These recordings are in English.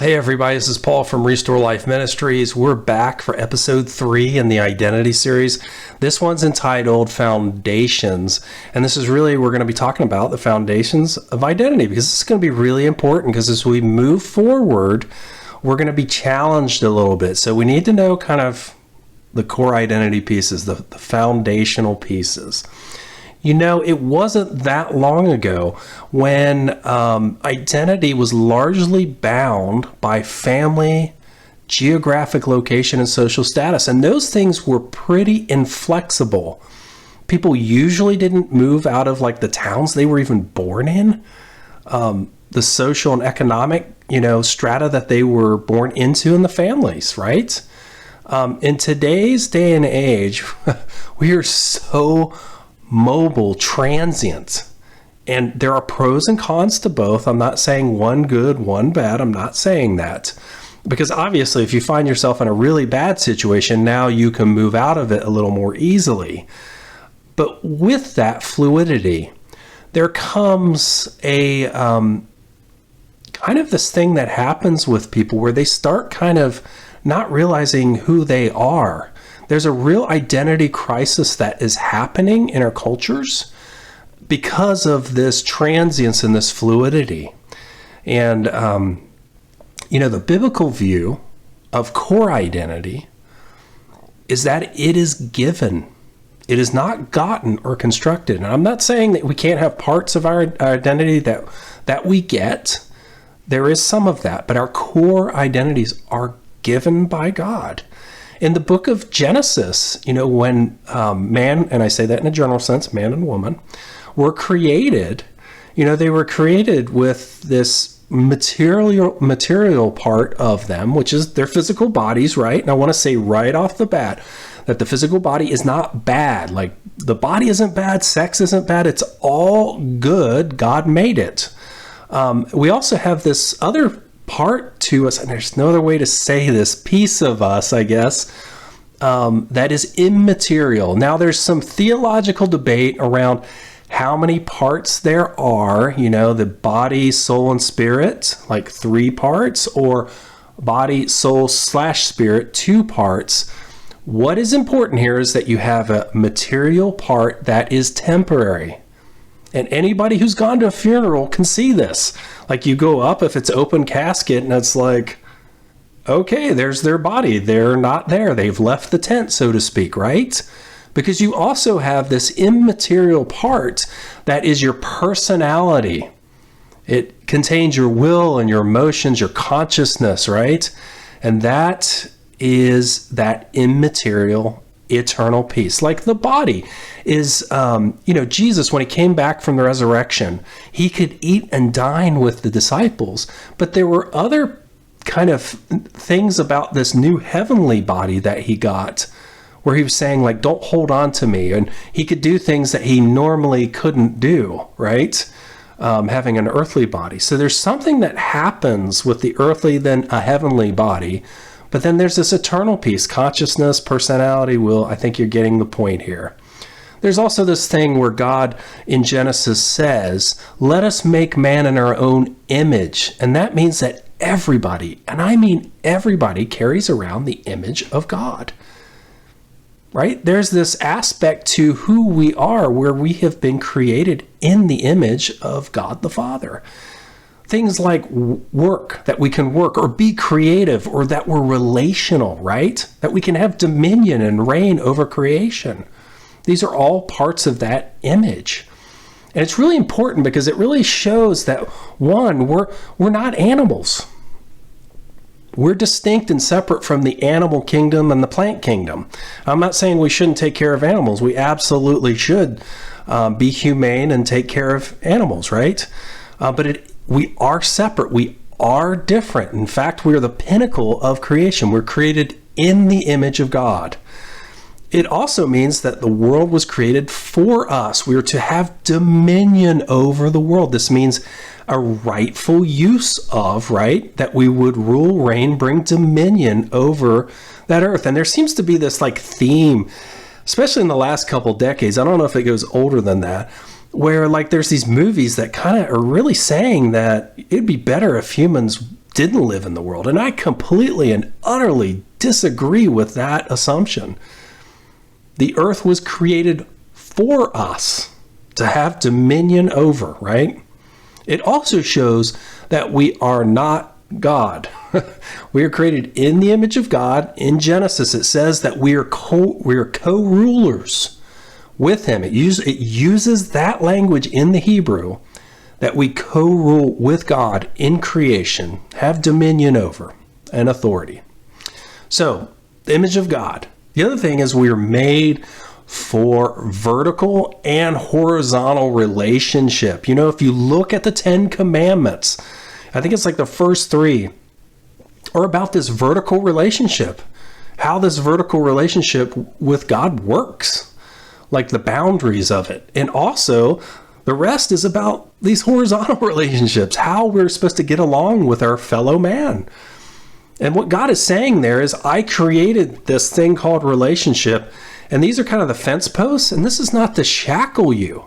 Hey everybody, this is Paul from Restore Life Ministries. We're back for episode 3 in the Identity series. This one's entitled Foundations, and this is really, we're going to be talking about the foundations of identity, because this is going to be really important, because as we move forward, we're going to be challenged a little bit. So we need to know kind of the core identity pieces, the foundational pieces. You know, it wasn't that long ago when identity was largely bound by family, geographic location, and social status. And those things were pretty inflexible. People usually didn't move out of like the towns they were even born in, the social and economic, strata that they were born into, in the families, right? In today's day and age, we are so mobile, transient, and there are pros and cons to both. I'm not saying one good, one bad. I'm not saying that, because obviously if you find yourself in a really bad situation, now you can move out of it a little more easily. But with that fluidity, there comes a kind of this thing that happens with people where they start kind of not realizing who they are. There's a real identity crisis that is happening in our cultures because of this transience and this fluidity. And, the biblical view of core identity is that it is given. It is not gotten or constructed. And I'm not saying that we can't have parts of our identity that we get. There is some of that, but our core identities are given by God. In the book of Genesis, when man, and I say that in a general sense, man and woman, were created, they were created with this material part of them, which is their physical bodies, right? And I want to say right off the bat that the physical body is not bad. Like, the body isn't bad, sex isn't bad, it's all good. God made it. We also have this other part to us, and there's no other way to say this, piece of us, I guess, that is immaterial. Now, there's some theological debate around how many parts there are, the body, soul, and spirit, like 3 parts, or body, soul / spirit, 2 parts. What is important here is that you have a material part that is temporary. And anybody who's gone to a funeral can see this. Like, you go up, if it's open casket, and it's like, okay, there's their body. They're not there. They've left the tent, so to speak, right? Because you also have this immaterial part that is your personality. It contains your will and your emotions, your consciousness, right? And that is that immaterial eternal piece. Like the body is, Jesus, when he came back from the resurrection, he could eat and dine with the disciples, but there were other kind of things about this new heavenly body that he got where he was saying, like, don't hold on to me. And he could do things that he normally couldn't do, right? Having an earthly body. So there's something that happens with the earthly, then a heavenly body. But then there's this eternal piece, consciousness, personality, will. I think you're getting the point here. There's also this thing where God in Genesis says, let us make man in our own image. And that means that everybody, and I mean everybody, carries around the image of God. Right? There's this aspect to who we are where we have been created in the image of God the Father. Things like work, that we can work or be creative, or that we're relational, right? That we can have dominion and reign over creation. These are all parts of that image. And it's really important because it really shows that, one, we're not animals. We're distinct and separate from the animal kingdom and the plant kingdom. I'm not saying we shouldn't take care of animals. We absolutely should be humane and take care of animals, right? But we are separate. We are different. In fact, we are the pinnacle of creation. We're created in the image of God. It also means that the world was created for us. We are to have dominion over the world. This means a rightful use of, right? That we would rule, reign, bring dominion over that earth. And there seems to be this like theme, especially in the last couple decades. I don't know if it goes older than that, where like there's these movies that kind of are really saying that it'd be better if humans didn't live in the world. And I completely and utterly disagree with that assumption. The earth was created for us to have dominion over, right? It also shows that we are not God. We are created in the image of God. In Genesis, it says that we are co-rulers with him. It uses that language in the Hebrew, that we co-rule with God in creation, have dominion over and authority. So, the image of God. The other thing is we are made for vertical and horizontal relationship. You know, if you look at the 10 Commandments, I think it's like the first 3 are about this vertical relationship, how this vertical relationship with God works, like the boundaries of it. And also, the rest is about these horizontal relationships, how we're supposed to get along with our fellow man. And what God is saying there is, I created this thing called relationship, and these are kind of the fence posts, and this is not to shackle you.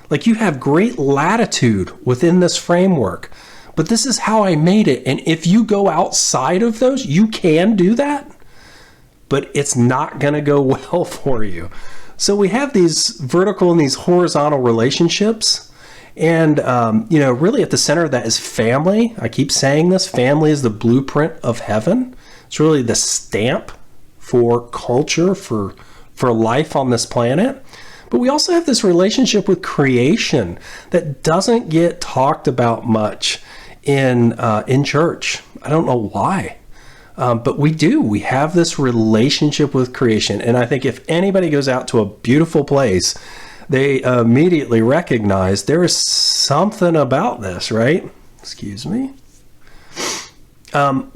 Like, you have great latitude within this framework, but this is how I made it. And if you go outside of those, you can do that, but it's not going to go well for you. So we have these vertical and these horizontal relationships. And, really at the center of that is family. I keep saying this. Family is the blueprint of heaven. It's really the stamp for culture, for life on this planet. But we also have this relationship with creation that doesn't get talked about much in church. I don't know why. But we do. We have this relationship with creation. And I think if anybody goes out to a beautiful place, they immediately recognize there is something about this, right? Excuse me.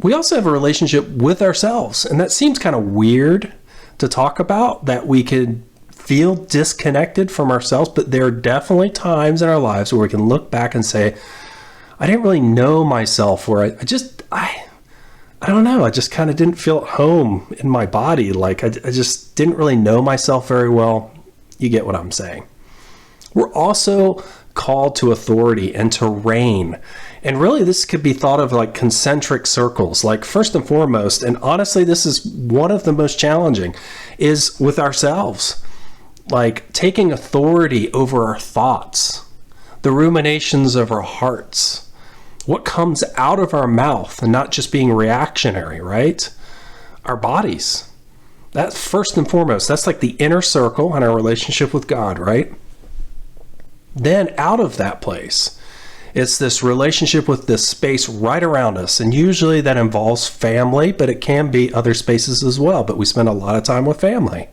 We also have a relationship with ourselves. And that seems kind of weird to talk about, that we could feel disconnected from ourselves. But there are definitely times in our lives where we can look back and say, I didn't really know myself, or I don't know. I just kind of didn't feel at home in my body. Like I just didn't really know myself very well. You get what I'm saying. We're also called to authority and to reign. And really, this could be thought of like concentric circles. Like, first and foremost, and honestly, this is one of the most challenging, is with ourselves. Like taking authority over our thoughts, the ruminations of our hearts, what comes out of our mouth, and not just being reactionary, right? Our bodies. That's first and foremost. That's like the inner circle in our relationship with God, right? Then out of that place, it's this relationship with this space right around us. And usually that involves family, but it can be other spaces as well. But we spend a lot of time with family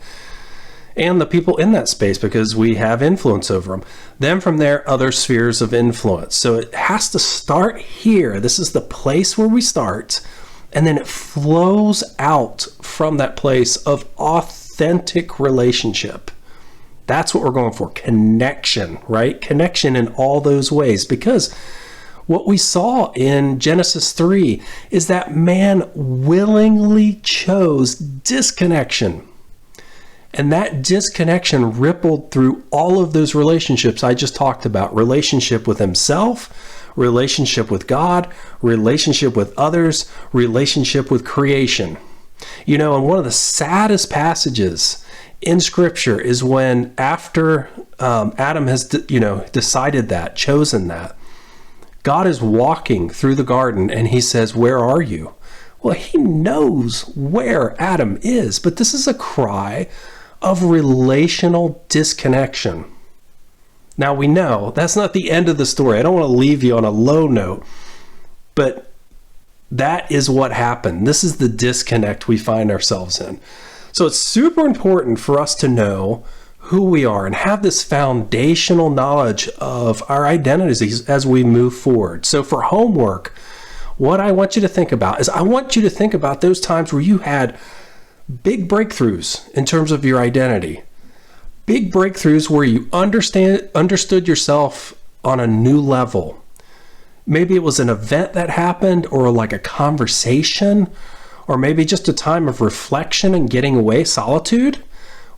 and the people in that space because we have influence over them. Then from there, other spheres of influence. So it has to start here. This is the place where we start. And then it flows out from that place of authentic relationship. That's what we're going for. Connection, right? Connection in all those ways. Because what we saw in Genesis 3 is that man willingly chose disconnection. And that disconnection rippled through all of those relationships I just talked about. Relationship with himself, relationship with God, relationship with others, relationship with creation. You know, and one of the saddest passages in Scripture is when after Adam has, decided that, chosen that, God is walking through the garden and he says, "Where are you?" Well, he knows where Adam is, but this is a cry of relational disconnection. Now we know that's not the end of the story. I don't want to leave you on a low note, but that is what happened. This is the disconnect we find ourselves in. So it's super important for us to know who we are and have this foundational knowledge of our identities as we move forward. So for homework, what I want you to think about is I want you to think about those times where you had big breakthroughs in terms of your identity. Big breakthroughs where you understood yourself on a new level. Maybe it was an event that happened, or like a conversation, or maybe just a time of reflection and getting away, solitude.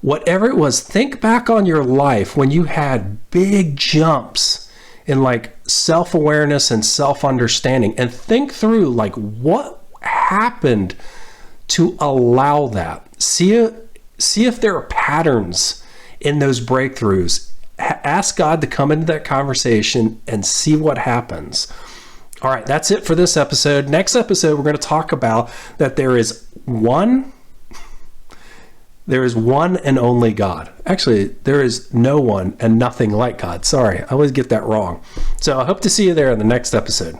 Whatever it was, think back on your life when you had big jumps in like self-awareness and self-understanding, and think through like what happened to allow that. See if there are patterns in those breakthroughs. Ask God to come into that conversation and see what happens. All right, that's it for this episode. Next episode, we're going to talk about that there is one and only God. Actually, there is no one and nothing like God. Sorry, I always get that wrong. So I hope to see you there in the next episode.